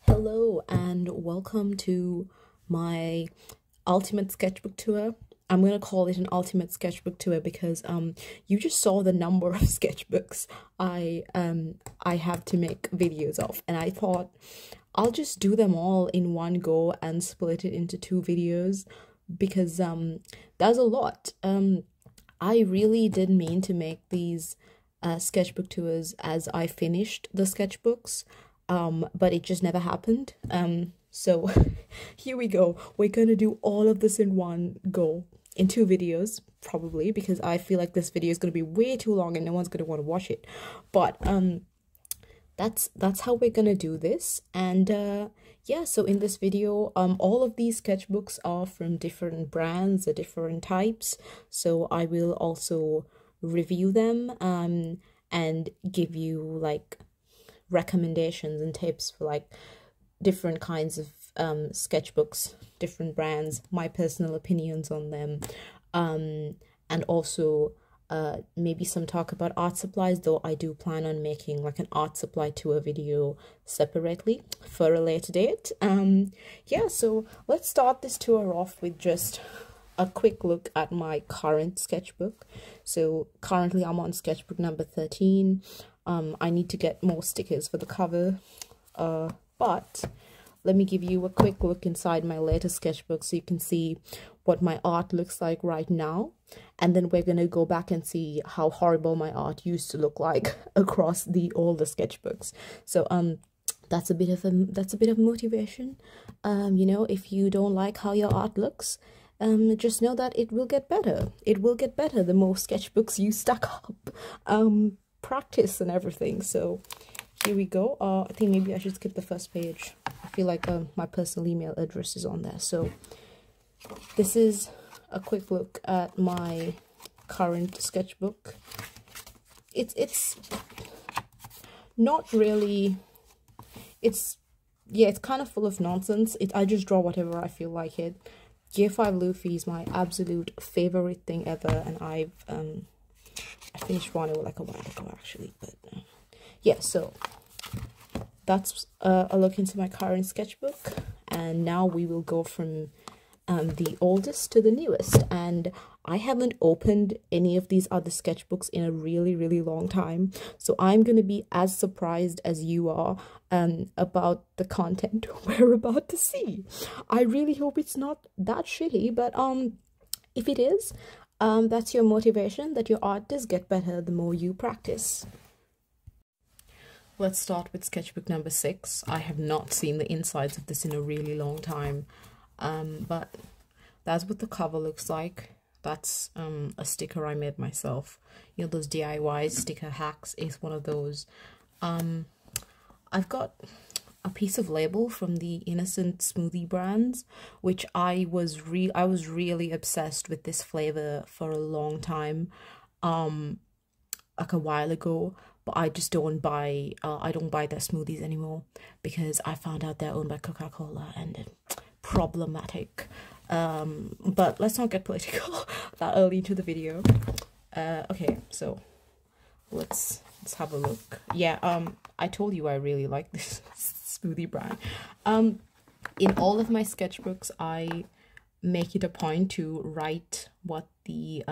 Hello and welcome to my ultimate sketchbook tour. I'm gonna call it an ultimate sketchbook tour because you just saw the number of sketchbooks I have to make videos of, and I thought I'll just do them all in one go and split it into two videos because there's a lot. I really did mean to make these sketchbook tours as I finished the sketchbooks, but it just never happened. So here we go. We're gonna do all of this in one go, in two videos, probably, because I feel like this video is gonna be way too long and no one's gonna want to watch it. But that's how we're gonna do this. And yeah, so in this video, all of these sketchbooks are from different brands or different types, so I will also review them and give you like recommendations and tips for like different kinds of sketchbooks, different brands, my personal opinions on them, and also maybe some talk about art supplies, though I do plan on making like an art supply tour video separately for a later date. Yeah, so let's start this tour off with just a quick look at my current sketchbook. So currently I'm on sketchbook number 13. I need to get more stickers for the cover, but let me give you a quick look inside my latest sketchbook so you can see what my art looks like right now, and then we're gonna go back and see how horrible my art used to look like across the older sketchbooks. So that's a bit of motivation. You know, if you don't like how your art looks, just know that it will get better. It will get better the more sketchbooks you stack up. Practice and everything. So here we go. I think maybe I should skip the first page. I feel like my personal email address is on there. So this is a quick look at my current sketchbook. It's not really, it's kind of full of nonsense. I just draw whatever I feel like it. Gear 5 Luffy is my absolute favorite thing ever, and I finished one like a while ago actually, but yeah, so that's a look into my current sketchbook, and now we will go from the oldest to the newest. And I haven't opened any of these other sketchbooks in a really long time, so I'm gonna be as surprised as you are about the content we're about to see. I really hope it's not that shitty, but if it is, that's your motivation, that your art does get better the more you practice. Let's start with sketchbook number 6. I have not seen the insides of this in a really long time, but that's what the cover looks like. That's a sticker I made myself. You know, those DIY sticker hacks is one of those. I've got a piece of label from the Innocent Smoothie brands, which I was really obsessed with this flavor for a long time, like a while ago, but I just don't buy their smoothies anymore because I found out they're owned by Coca-Cola and problematic. But let's not get political that early into the video. Okay, so let's have a look. Yeah, I told you I really like this smoothie brand. In all of my sketchbooks, I make it a point to write what the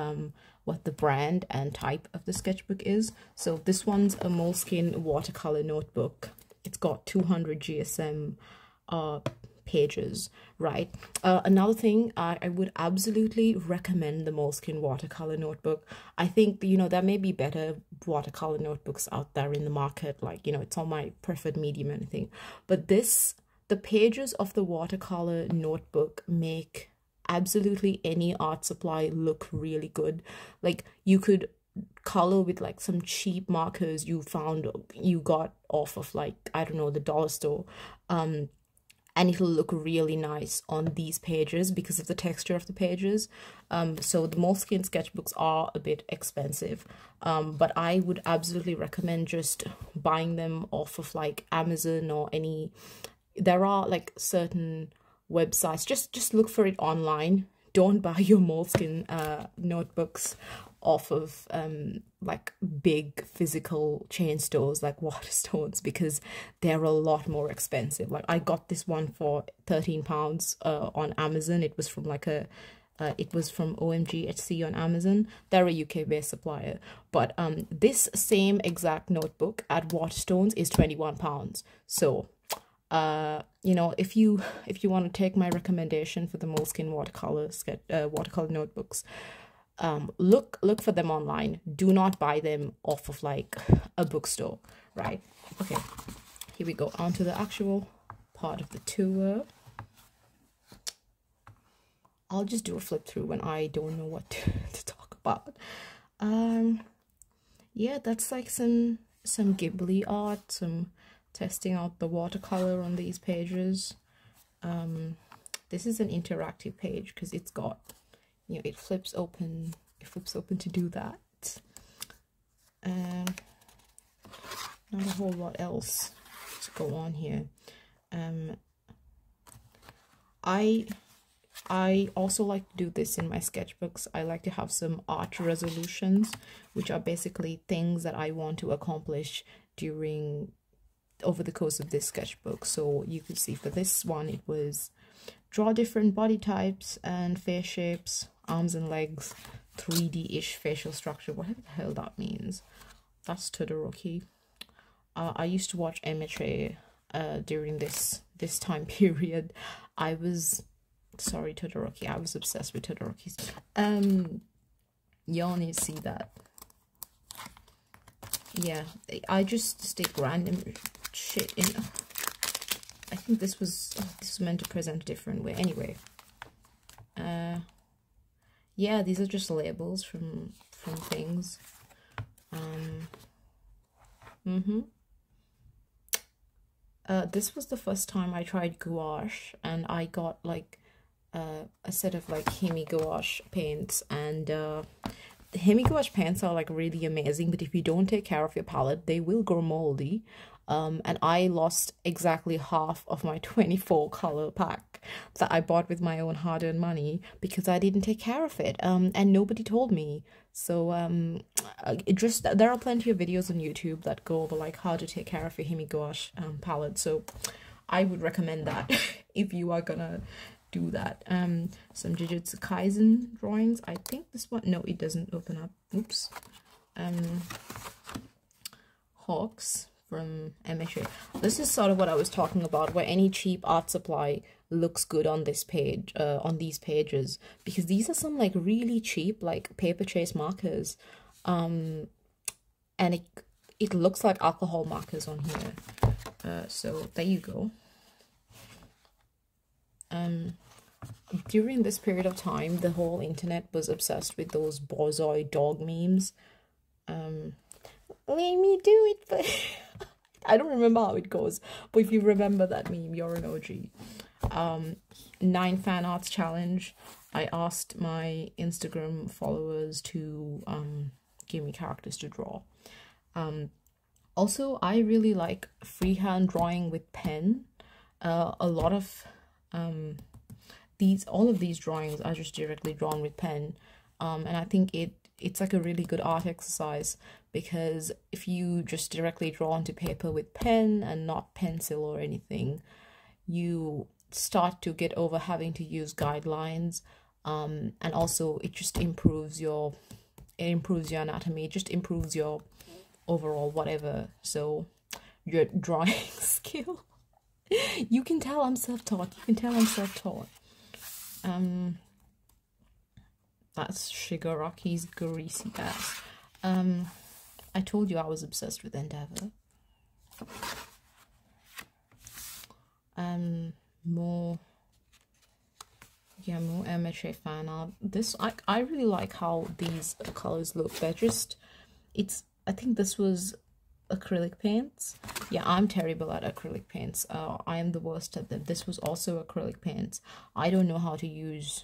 brand and type of the sketchbook is. So this one's a moleskine watercolor notebook. It's got 200 GSM pages, right? Another thing, I would absolutely recommend the moleskine watercolor notebook. I think, you know, there may be better watercolor notebooks out there in the market, like, you know, it's on my preferred medium and anything, but the pages of the watercolor notebook make absolutely any art supply look really good. Like, you could color with like some cheap markers you got off of, like, I don't know, the dollar store, and it'll look really nice on these pages because of the texture of the pages. So the moleskine sketchbooks are a bit expensive, but I would absolutely recommend just buying them off of like Amazon or any, there are like certain websites, just look for it online. Don't buy your moleskine notebooks off of like big physical chain stores like Waterstones, because they're a lot more expensive. Like I got this one for £13 on Amazon. It was from like a it was from OMG on Amazon. They're a UK based supplier, but this same exact notebook at Waterstones is £21. So you know, if you want to take my recommendation for the moleskine watercolor notebooks, look for them online. Do not buy them off of like a bookstore, right? Okay, here we go on to the actual part of the tour. I'll just do a flip through when I don't know what to talk about. Yeah, that's like some Ghibli art, some testing out the watercolor on these pages. This is an interactive page because it's got, you know, it flips open to do that. Not a whole lot else to go on here. I also like to do this in my sketchbooks. I like to have some art resolutions, which are basically things that I want to accomplish over the course of this sketchbook. So you could see for this one, it was draw different body types and face shapes, arms and legs, 3D-ish facial structure, whatever the hell that means. That's Todoroki. I used to watch MHA during this time period. Sorry, Todoroki. I was obsessed with Todoroki's. Y'all need to see that. Yeah, I just stick random shit in. I think this was meant to present a different way. Anyway, yeah, these are just labels from things. This was the first time I tried gouache, and I got like a set of like Hemi gouache paints, and the Hemi gouache paints are like really amazing, but if you don't take care of your palette, they will grow moldy. And I lost exactly half of my 24 color pack that I bought with my own hard-earned money because I didn't take care of it, and nobody told me. So there are plenty of videos on YouTube that go over like how to take care of your Hemi gouache palette, so I would recommend that if you are gonna do that. Some Jujutsu Kaisen drawings. I think this one, no, it doesn't open up. Oops. Hawks from MHA. This is sort of what I was talking about, where any cheap art supply looks good on this page, on these pages, because these are some like really cheap like paper chase markers, and it looks like alcohol markers on here. So there you go. During this period of time, the whole internet was obsessed with those borzoi dog memes. Let me do it, but I don't remember how it goes, but if you remember that meme, you're an OG. 9 fan arts challenge. I asked my Instagram followers to give me characters to draw. Also, I really like freehand drawing with pen. A lot of all of these drawings are just directly drawn with pen, and I think it's like a really good art exercise, because if you just directly draw onto paper with pen and not pencil or anything, you start to get over having to use guidelines, and also it just improves your anatomy, it just improves your overall whatever. So your drawing skill, you can tell I'm self-taught. That's Shigaraki's greasy ass. I told you I was obsessed with Endeavor. More MHA fan art. This I really like how these colors look. They're just, I think this was acrylic paints. Yeah, I'm terrible at acrylic paints. I am the worst at them. This was also acrylic paints. I don't know how to use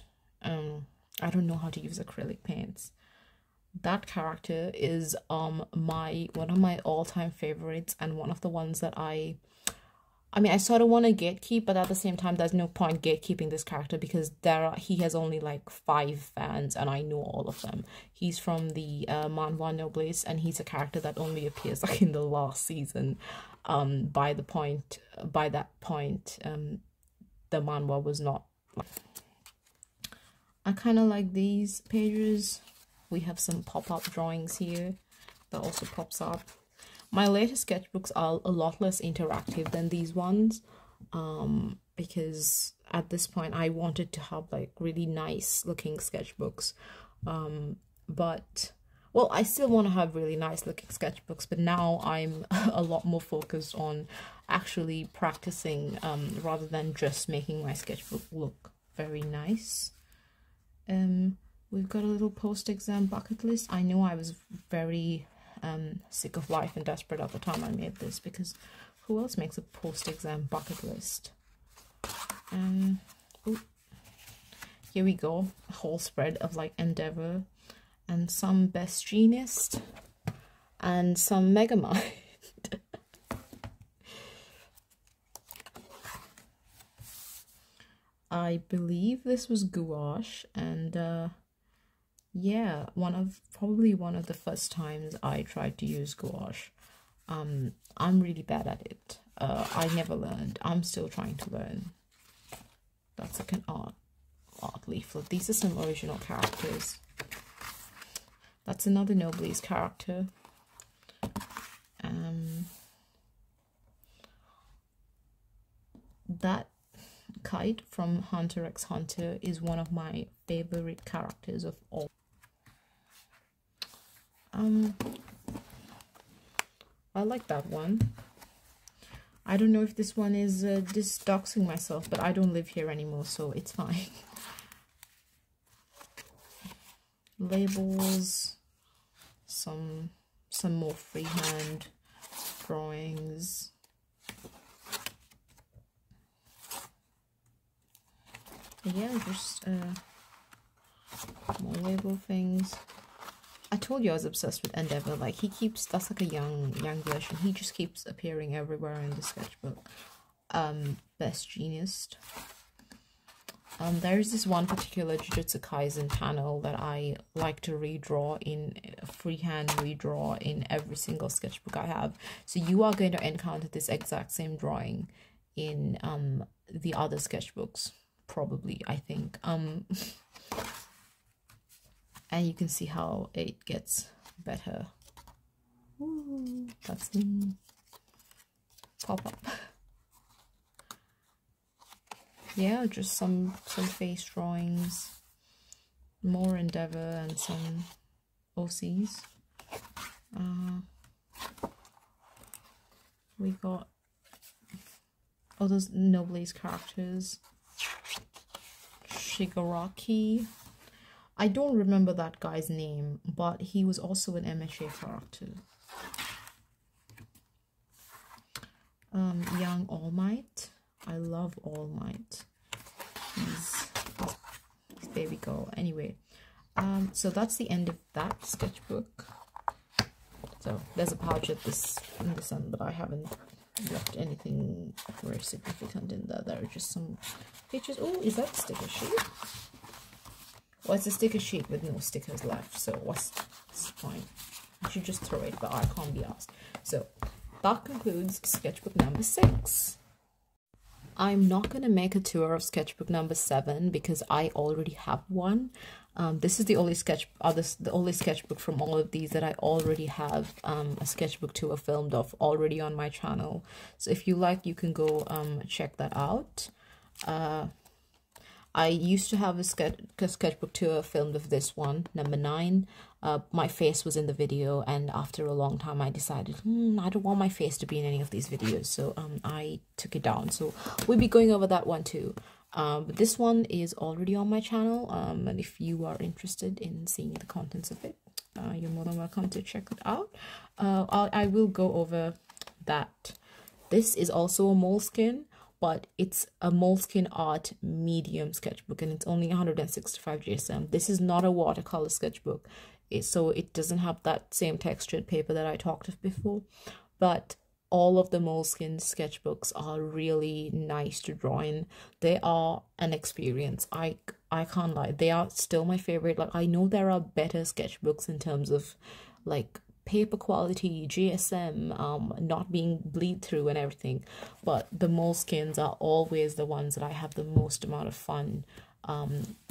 acrylic paints. That character is one of my all-time favorites, and one of the ones that I I mean, I sort of want to gatekeep, but at the same time, there's no point gatekeeping this character because he has only like 5 fans and I know all of them. He's from the manhwa Nobles, and he's a character that only appears like in the last season. By that point, the manhwa was not. I kind of like these pages. We have some pop-up drawings here that also pops up. My latest sketchbooks are a lot less interactive than these ones, because at this point I wanted to have like really nice looking sketchbooks, but well, I still want to have really nice looking sketchbooks, but now I'm a lot more focused on actually practicing rather than just making my sketchbook look very nice. We've got a little post-exam bucket list. I know I was very sick of life and desperate at the time I made this, because who else makes a post-exam bucket list? Here we go, a whole spread of like Endeavour and some Best Jeanist and some Megamind. I believe this was gouache, and yeah, probably one of the first times I tried to use gouache. I'm really bad at it. I never learned. I'm still trying to learn. That's like an art leaflet. These are some original characters. That's another Nobles character. That Kite from Hunter x Hunter is one of my favorite characters of all. I like that one. I don't know if this one is just doxing myself, but I don't live here anymore, so it's fine. Labels, some more freehand drawings. Yeah, just more label things. I told you I was obsessed with Endeavour. Like, that's like a young version. He just keeps appearing everywhere in the sketchbook. Best Jeanist. There is this one particular Jujutsu Kaisen panel that I like to freehand redraw in every single sketchbook I have. So you are going to encounter this exact same drawing in the other sketchbooks, probably, I think. And you can see how it gets better. Ooh, that's the pop-up. Yeah, just some face drawings, more Endeavour, and some OCs. We got all those Nobles characters. Shigaraki. I don't remember that guy's name, but he was also an MHA character. Young All Might. I love All Might. He's baby girl. Anyway, so that's the end of that sketchbook. So there's a pouch in this end, but I haven't left anything very significant in there. There are just some pictures. Oh, is that a sticker sheet? Well, it's a sticker sheet with no stickers left, so what's the point? I should just throw it, but I can't be asked. So that concludes sketchbook number 6. I'm not going to make a tour of sketchbook number 7 because I already have one. This is the only sketchbook from all of these that I already have a sketchbook tour filmed of already on my channel. So if you like, you can go check that out. I used to have a sketchbook tour filmed of this one, number 9. My face was in the video, and after a long time I decided, I don't want my face to be in any of these videos, so I took it down. So we'll be going over that one too. But this one is already on my channel, and if you are interested in seeing the contents of it, you're more than welcome to check it out. I will go over that. This is also a moleskine, but it's a moleskine art medium sketchbook, and it's only 165 GSM. This is not a watercolor sketchbook, so it doesn't have that same textured paper that I talked of before, but all of the moleskine sketchbooks are really nice to draw in. They are an experience. I can't lie, they are still my favorite. Like, I know there are better sketchbooks in terms of like paper quality, GSM, not being bleed through and everything, but the moleskines are always the ones that I have the most amount of fun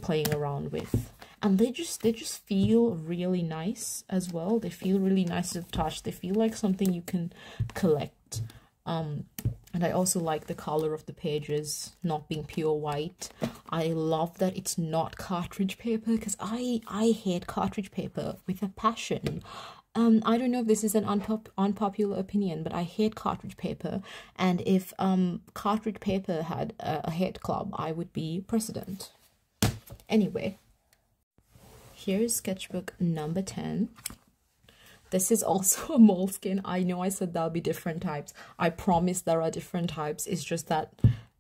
playing around with. And they just feel really nice as well. They feel really nice to touch. They feel like something you can collect. And I also like the color of the pages not being pure white. I love that it's not cartridge paper, because I hate cartridge paper with a passion. I don't know if this is an unpopular opinion, but I hate cartridge paper. And if cartridge paper had a hate club, I would be president. Anyway, here's sketchbook number 10. This is also a moleskine. I know I said there'll be different types. I promise there are different types. It's just that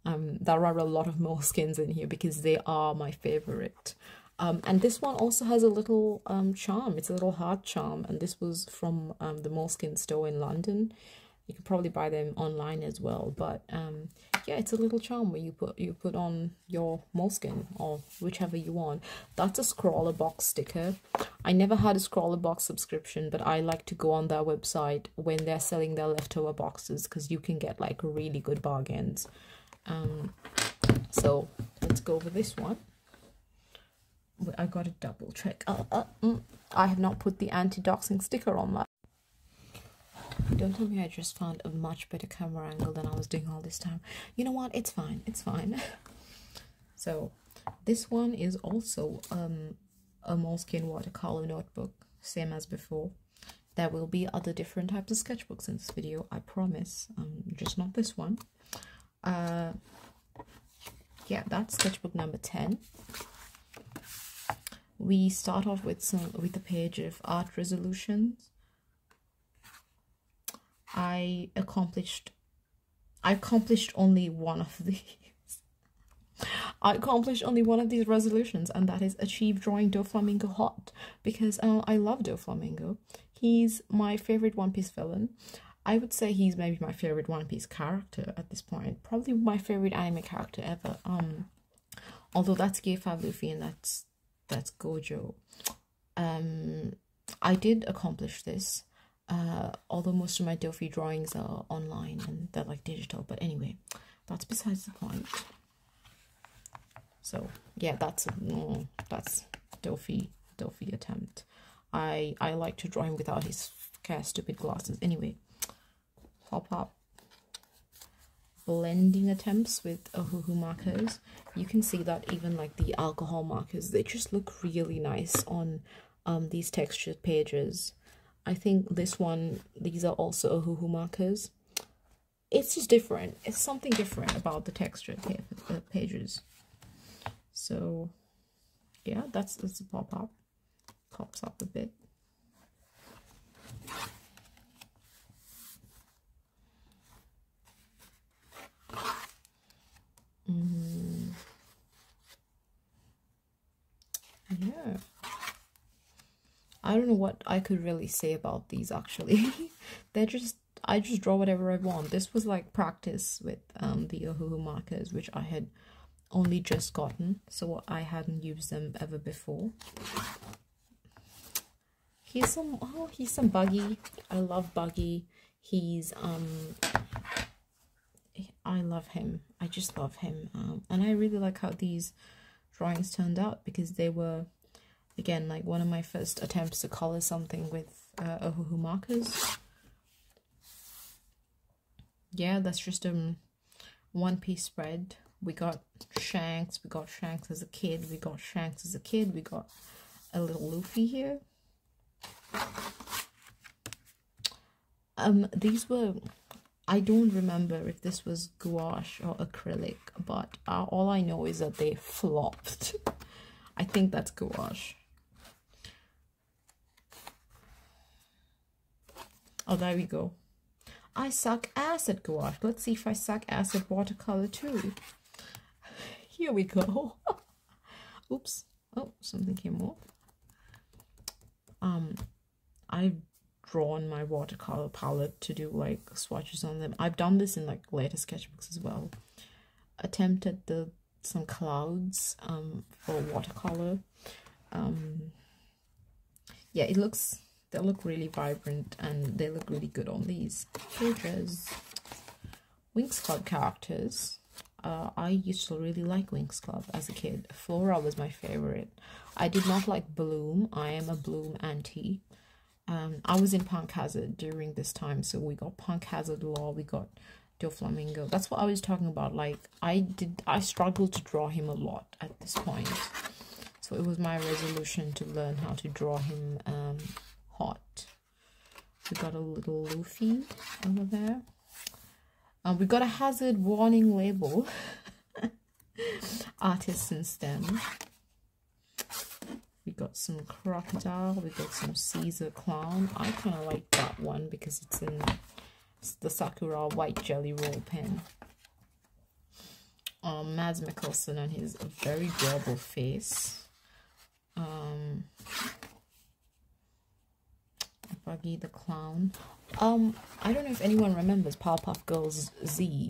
there are a lot of moleskines in here because they are my favorite. And this one also has a little charm. It's a little heart charm, and this was from the moleskine store in London. You can probably buy them online as well, but yeah, it's a little charm where you put on your moleskine or whichever you want. That's a scroller box sticker. I never had a scroller box subscription, but I like to go on their website when they're selling their leftover boxes, because you can get like really good bargains. So let's go over this one. I got to double check. I have not put the anti-doxing sticker on that. Don't tell me I just found a much better camera angle than I was doing all this time. You know what? It's fine. It's fine. So this one is also a moleskine watercolor notebook, same as before. There will be other different types of sketchbooks in this video, I promise. Just not this one. Yeah, that's sketchbook number 10. We start off with a page of art resolutions. I accomplished only one of these. I accomplished only one of these resolutions, and that is achieve drawing Doflamingo hot, because I love Doflamingo. He's my favorite One Piece villain. I would say he's maybe my favorite One Piece character at this point. Probably my favorite anime character ever. Although that's Gear5 Luffy and that's Gojo. I did accomplish this. Although most of my Dofi drawings are online and they're like digital, but anyway, that's besides the point. So yeah, that's Dofi attempt. I like to draw him without his stupid glasses. Anyway, pop blending attempts with Ohuhu markers. You can see that even like the alcohol markers, they just look really nice on these textured pages. I think these are also Ohuhu markers. It's just different. It's something different about the textured pages. So yeah, that's a pop-up. Pops up a bit. Yeah. I don't know what I could really say about these actually. I just draw whatever I want. This was like practice with the Ohuhu markers, which I had only just gotten, so I hadn't used them ever before. He's some Buggy. I love Buggy. I love him. I just love him. And I really like how these drawings turned out, because they were, again, like one of my first attempts to color something with Ohuhu markers. Yeah, that's just One Piece spread. We got Shanks. We got Shanks as a kid. We got Shanks as a kid. We got a little Luffy here. These were, I don't remember if this was gouache or acrylic, but all I know is that they flopped. I think that's gouache. Oh, there we go. I suck ass at gouache. Let's see if I suck ass at watercolor too. Here we go. Oops. Oh, something came off. I've drawn my watercolor palette to do like swatches on them. I've done this in like later sketchbooks as well. Attempted some clouds for watercolor. Yeah, they look really vibrant and they look really good on these pages. Winx Club characters. I used to really like Winx Club as a kid. Flora was my favorite. I did not like Bloom. I am a Bloom anti. I was in Punk Hazard during this time, so we got Punk Hazard Law, we got Doflamingo. That's what I was talking about. Like I struggled to draw him a lot at this point, so it was my resolution to learn how to draw him hot. We got a little Luffy over there. We got a hazard warning label. Artists in STEM. We got some crocodile. We got some Caesar clown. I kind of like that one because it's in the Sakura white jelly roll pen. Mads Mikkelsen and his very adorable face. Buggy the clown. I don't know if anyone remembers Powerpuff Girls Z.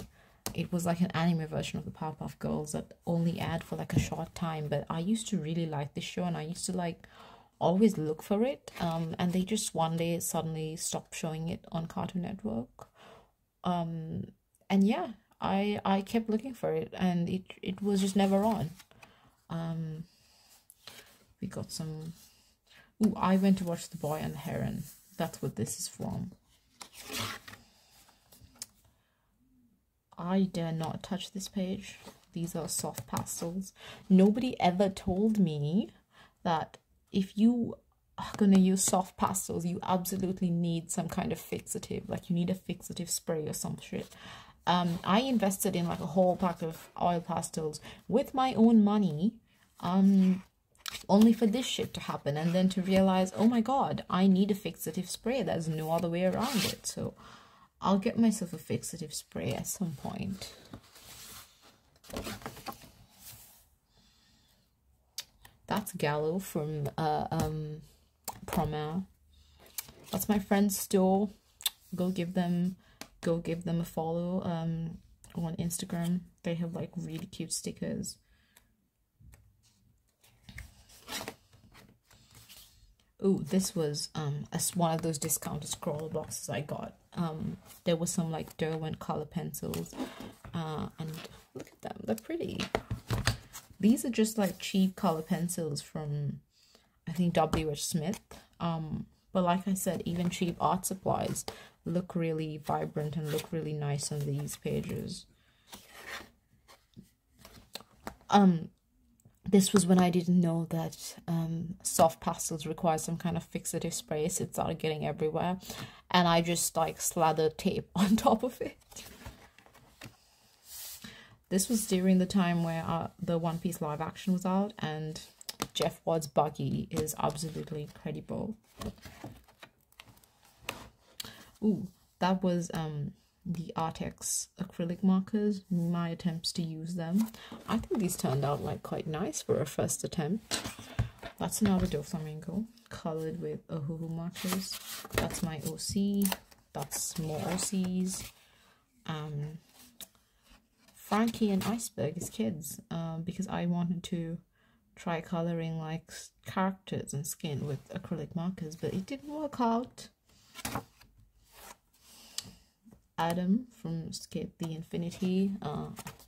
It was like an anime version of the Powerpuff Girls that only aired for like a short time, but I used to really like this show and I used to like always look for it, and they just one day suddenly stopped showing it on Cartoon Network, and yeah, I kept looking for it and it was just never on. We got some. Ooh, I went to watch The Boy and the Heron. That's what this is from. I dare not touch this page. These are soft pastels. Nobody ever told me that if you are gonna use soft pastels, you absolutely need some kind of fixative. Like you need a fixative spray or some shit. I invested in like a whole pack of oil pastels with my own money. Only for this shit to happen, and then to realize, oh my god, I need a fixative spray. There's no other way around it. So I'll get myself a fixative spray at some point. That's Gallo from Promer. That's my friend's store. Go give them a follow on Instagram. They have like really cute stickers. Oh, this was one of those discounted scroll boxes I got. There was some like Derwent color pencils, and look at them, they're pretty. These are just like cheap color pencils from, I think, W.H. Smith. But like I said, even cheap art supplies look really vibrant and look really nice on these pages. This was when I didn't know that soft pastels require some kind of fixative spray, so it started getting everywhere. And I just like slathered tape on top of it. This was during the time where the One Piece live action was out, and Jeff Watt's Buggy is absolutely incredible. Ooh, that was the Artex acrylic markers, my attempts to use them. I think these turned out like quite nice for a first attempt. That's another Doflamingo colored with Ohuhu markers. That's my OC. That's more OCs. Frankie and Iceberg as kids, because I wanted to try coloring like characters and skin with acrylic markers, but it didn't work out. Adam from Skate the Infinity,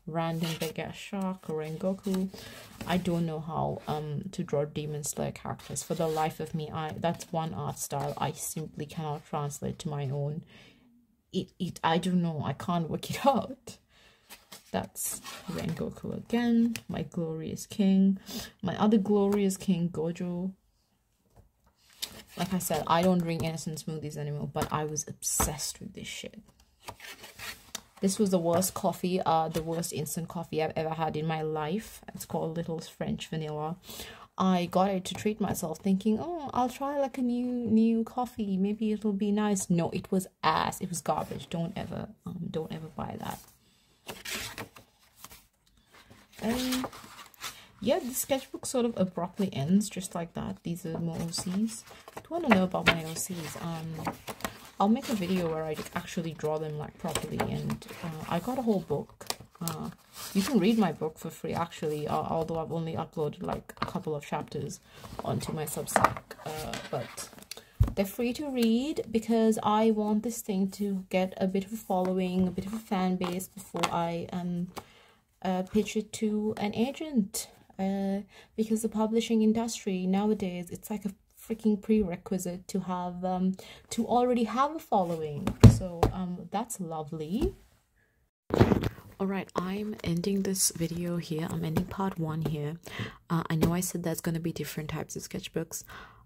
random big ass shark, or Rengoku. I don't know how to draw Demon Slayer characters for the life of me. That's one art style I simply cannot translate to my own. I don't know, I can't work it out. That's Rengoku again, my glorious king, my other glorious king, Gojo. Like I said, I don't drink innocent smoothies anymore, but I was obsessed with this shit. This was the worst coffee, the worst instant coffee I've ever had in my life. It's called Little French Vanilla. I got it to treat myself, thinking, oh, I'll try like a new coffee. Maybe it'll be nice. No, it was ass. It was garbage. Don't ever buy that. Yeah, the sketchbook sort of abruptly ends just like that. These are more OCs. you want to know about my OCs, I'll make a video where I actually draw them like properly, and I got a whole book. You can read my book for free actually, although I've only uploaded like a couple of chapters onto my Substack, but they're free to read because I want this thing to get a bit of a following, a bit of a fan base before I pitch it to an agent, because the publishing industry nowadays, it's like a freaking prerequisite to have to already have a following. So that's lovely. All right, I'm ending this video here. I'm ending part 1 here. I know I said there's going to be different types of sketchbooks,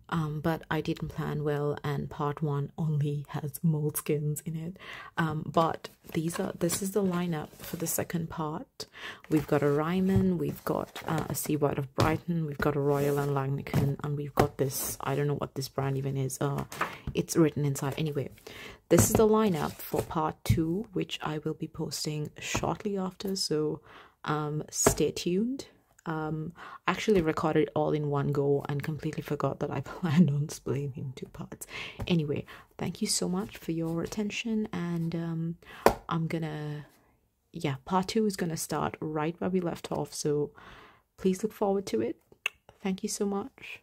but I didn't plan well, and part 1 only has moleskines in it. But this is the lineup for the second part. We've got a Ryman, we've got a Seabright of Brighton, we've got a Royal and Langnickel, and we've got this, I don't know what this brand even is. It's written inside. Anyway, this is the lineup for part 2, which I will be posting shortly after, so stay tuned. I actually recorded it all in one go and completely forgot that I planned on splitting in 2 parts. Anyway, thank you so much for your attention, and I'm gonna, yeah, part 2 is gonna start right where we left off, so please look forward to it. Thank you so much.